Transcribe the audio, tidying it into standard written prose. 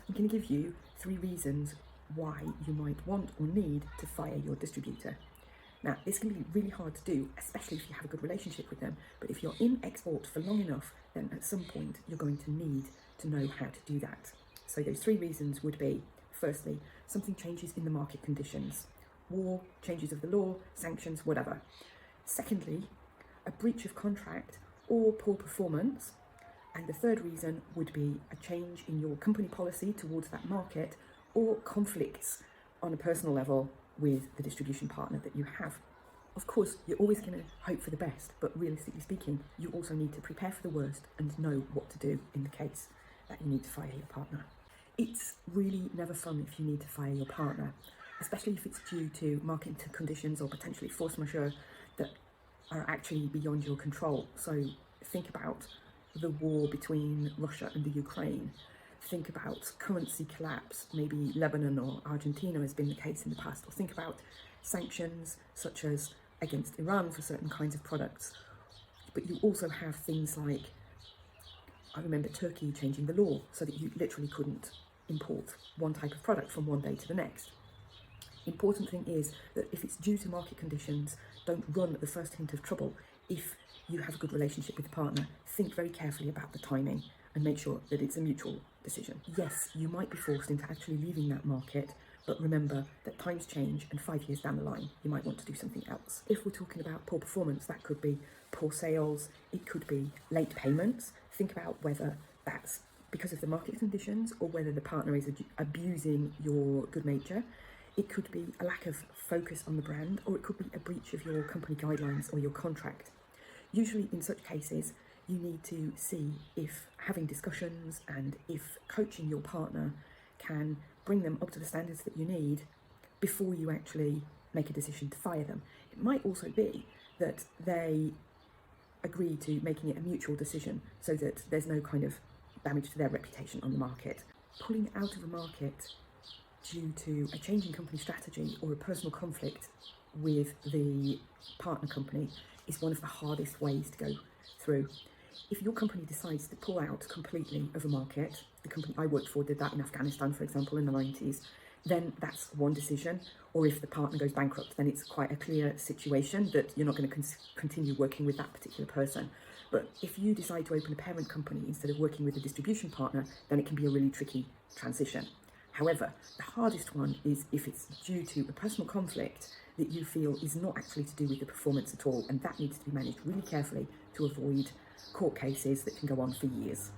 I'm going to give you 3 reasons why you might want or need to fire your distributor. Now, this can be really hard to do, especially if you have a good relationship with them, but if you're in export for long enough, then at some point you're going to need to know how to do that. So those 3 reasons would be, firstly, something changes in the market conditions, war, changes of the law, sanctions, whatever. Secondly, a breach of contract or poor performance. And the third reason would be a change in your company policy towards that market or conflicts on a personal level with the distribution partner that you have. Of course, you're always going to hope for the best, but realistically speaking, you also need to prepare for the worst and know what to do in the case that you need to fire your partner. It's really never fun if you need to fire your partner, especially if it's due to market conditions or potentially force majeure that are actually beyond your control. So think about the war between Russia and the Ukraine. Think about currency collapse, maybe Lebanon or Argentina has been the case in the past, or think about sanctions such as against Iran for certain kinds of products. But you also have things like, I remember Turkey changing the law so that you literally couldn't import one type of product from one day to the next. Important thing is that if it's due to market conditions, don't run at the first hint of trouble. If you have a good relationship with the partner, think very carefully about the timing and make sure that it's a mutual decision. Yes, you might be forced into actually leaving that market, but remember that times change and 5 years down the line, you might want to do something else. If we're talking about poor performance, that could be poor sales, it could be late payments. Think about whether that's because of the market conditions or whether the partner is abusing your good nature. It could be a lack of focus on the brand, or it could be a breach of your company guidelines or your contract. Usually in such cases, you need to see if having discussions and if coaching your partner can bring them up to the standards that you need before you actually make a decision to fire them. It might also be that they agree to making it a mutual decision so that there's no kind of damage to their reputation on the market. Pulling out of a market due to a change in company strategy or a personal conflict with the partner company is one of the hardest ways to go through. If your company decides to pull out completely of a market, the company I worked for did that in Afghanistan, for example, in the 90s, then that's one decision. Or if the partner goes bankrupt, then it's quite a clear situation that you're not going to continue working with that particular person. But if you decide to open a parent company instead of working with a distribution partner, then it can be a really tricky transition. However, the hardest one is if it's due to a personal conflict that you feel is not actually to do with the performance at all, and that needs to be managed really carefully to avoid court cases that can go on for years.